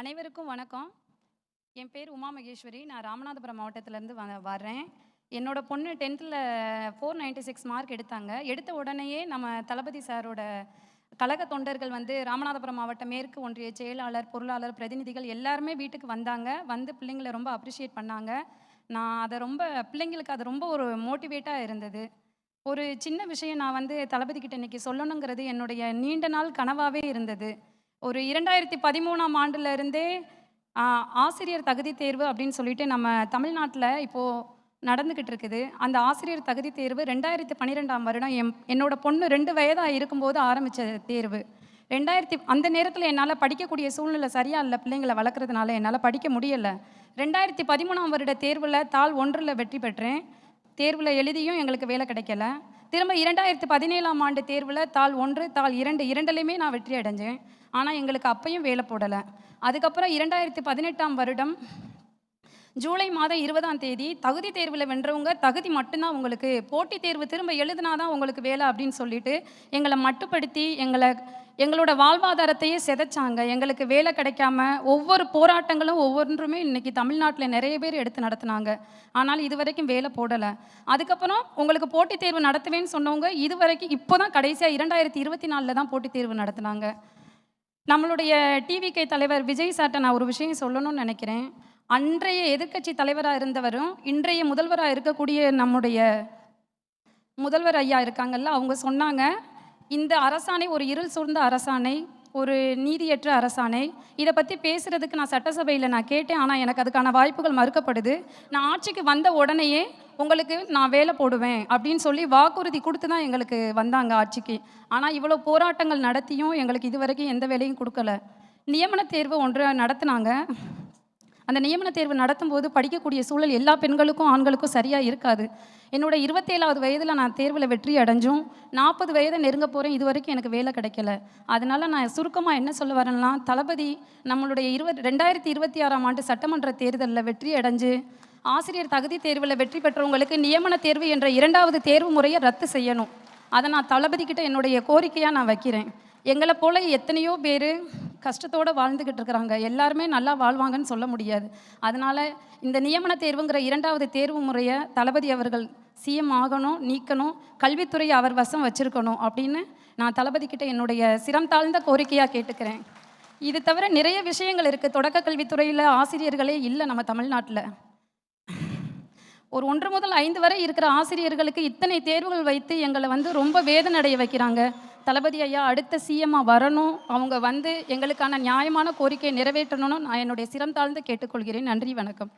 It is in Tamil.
அனைவருக்கும் வணக்கம். என் பேர் உமா மகேஸ்வரி. நான் ராமநாதபுரம் மாவட்டத்திலேருந்து வர்றேன். என்னோட பொண்ணு 10th 496 மார்க் எடுத்தாங்க. எடுத்த உடனேயே நம்ம தளபதி சாரோட கழக தொண்டர்கள் ராமநாதபுரம் மாவட்ட மேற்கு ஒன்றிய செயலாளர், பொருளாளர், பிரதிநிதிகள் எல்லாருமே வீட்டுக்கு வந்தாங்க. வந்து பிள்ளைங்களை ரொம்ப அப்ரிஷியேட் பண்ணாங்க. நான் அதை பிள்ளைங்களுக்கு அது ரொம்ப ஒரு மோட்டிவேட்டாக இருந்தது. ஒரு சின்ன விஷயம் நான் தளபதி கிட்ட இன்னைக்கு சொல்லணுங்கிறது என்னுடைய நீண்ட நாள் கனவாகவே இருந்தது. ஒரு 2013ஆம் ஆண்டுல இருந்தே ஆசிரியர் தகுதி தேர்வு அப்படின்னு சொல்லிட்டு நம்ம தமிழ்நாட்டில் இப்போது நடந்துக்கிட்டு இருக்குது. அந்த ஆசிரியர் தகுதி தேர்வு 2012ஆம் வருடம் என்னோட பொண்ணு 2 வயதாக இருக்கும்போது ஆரம்பித்த தேர்வு. அந்த நேரத்தில் என்னால் படிக்கக்கூடிய சூழ்நிலை சரியாக இல்லை. பிள்ளைங்களை வளர்க்குறதுனால என்னால் படிக்க முடியலை. 2013ஆம் வருட தேர்வில் தாள் 1ல் வெற்றி பெற்றேன். தேர்வில் எழுதியும் எங்களுக்கு வேலை கிடைக்கல. திரும்ப 2017ஆம் ஆண்டு தேர்வில் தாள் 1, தாள் 2 இரண்டுலையுமே நான் வெற்றி அடைஞ்சேன். ஆனால் எங்களுக்கு அப்பையும் வேலை போடலை. அதுக்கப்புறம் 2018ஆம் வருடம் ஜூலை மாதம் 20ஆம் தேதி தகுதி தேர்வில் வென்றவங்க தகுதி மட்டும்தான் உங்களுக்கு, போட்டித் தேர்வு திரும்ப எழுதினாதான் உங்களுக்கு வேலை அப்படின்னு சொல்லிட்டு எங்களை மட்டுப்படுத்தி எங்களோட வாழ்வாதாரத்தையே சிதைச்சாங்க. எங்களுக்கு வேலை கிடைக்காம ஒவ்வொரு போராட்டங்களும் ஒவ்வொன்றுமே இன்னைக்கு தமிழ்நாட்டில் நிறைய பேர் எடுத்து நடத்தினாங்க. ஆனால் இது வரைக்கும் வேலை போடலை. அதுக்கப்புறம் உங்களுக்கு போட்டித் தேர்வு நடத்துவேன்னு சொன்னவங்க இது வரைக்கும் இப்போ தான் கடைசியாக 2024 தான் போட்டித் தேர்வு நடத்தினாங்க. நம்மளுடைய டிவிகே தலைவர் விஜய் சார்ட்ட நான் ஒரு விஷயம் சொல்லணும்னு நினைக்கிறேன். அன்றைய எதிர்க்கட்சி தலைவராக இருந்தவரும் இன்றைய முதல்வராக இருக்கக்கூடிய நம்முடைய முதல்வர் ஐயா இருக்காங்கல்ல, அவங்க சொன்னாங்க, இந்த அரசாணை ஒரு இருள் சூழ்ந்த அரசாணை, ஒரு நீதியற்ற அரசாணை. இதை பற்றி பேசுகிறதுக்கு நான் சட்டசபையில் நான் கேட்டேன். ஆனால் எனக்கு அதுக்கான வாய்ப்புகள் மறுக்கப்படுது. நான் ஆட்சிக்கு வந்த உடனேயே உங்களுக்கு நான் வேலை போடுவேன் அப்படின்னு சொல்லி வாக்குறுதி கொடுத்து தான் எங்களுக்கு வந்தாங்க ஆட்சிக்கு. ஆனால் இவ்வளோ போராட்டங்கள் நடத்தியும் எங்களுக்கு இது வரைக்கும் எந்த வேலையும் கொடுக்கல. நியமன தேர்வு ஒன்று நடத்தினாங்க. அந்த நியமன தேர்வு நடத்தும்போது படிக்கக்கூடிய சூழல் எல்லா பெண்களுக்கும் ஆண்களுக்கும் சரியாக இருக்காது. என்னோட 27வது வயதில் நான் தேர்வில் வெற்றி அடைஞ்சும் 40 வயதை நெருங்க போகிறேன். இது வரைக்கும் எனக்கு வேலை கிடைக்கல. அதனால் நான் சுருக்கமாக என்ன சொல்ல வரேன்னா, தளபதி நம்மளுடைய 2026ஆம் ஆண்டு சட்டமன்ற தேர்தலில் வெற்றி அடைஞ்சு ஆசிரியர் தகுதி தேர்வில் வெற்றி பெற்றவங்களுக்கு நியமன தேர்வு என்ற 2வது தேர்வு முறையை ரத்து செய்யணும். அதை நான் தளபதிக்கிட்ட என்னுடைய கோரிக்கையாக நான் வைக்கிறேன். எங்களை போல எத்தனையோ பேர் கஷ்டத்தோடு வாழ்ந்துக்கிட்டு இருக்கிறாங்க. எல்லாருமே நல்லா வாழ்வாங்கன்னு சொல்ல முடியாது. அதனால் இந்த நியமன தேர்வுங்கிற 2வது தேர்வு முறையை தளபதி அவர்கள் சிஎம் ஆகணும், நீக்கணும், கல்வித்துறையை அவர் வசம் வச்சுருக்கணும் அப்படின்னு நான் தளபதிக்கிட்ட என்னுடைய சிரம் தாழ்ந்த கோரிக்கையாக கேட்டுக்கிறேன். இது தவிர நிறைய விஷயங்கள் இருக்குது. தொடக்க கல்வித்துறையில் ஆசிரியர்களே இல்லை நம்ம தமிழ்நாட்டில். ஒரு 1 முதல் 5 வரை இருக்கிற ஆசிரியர்களுக்கு இத்தனை தேர்வுகள் வைத்து எங்களை ரொம்ப வேதனை அடைய வைக்கிறாங்க. தளபதி ஐயா அடுத்த சிஎம்மாக வரணும். அவங்க எங்களுக்கான நியாயமான கோரிக்கையை நிறைவேற்றணும்னு நான் என்னுடைய சிரம் தாழ்ந்து கேட்டுக்கொள்கிறேன். நன்றி, வணக்கம்.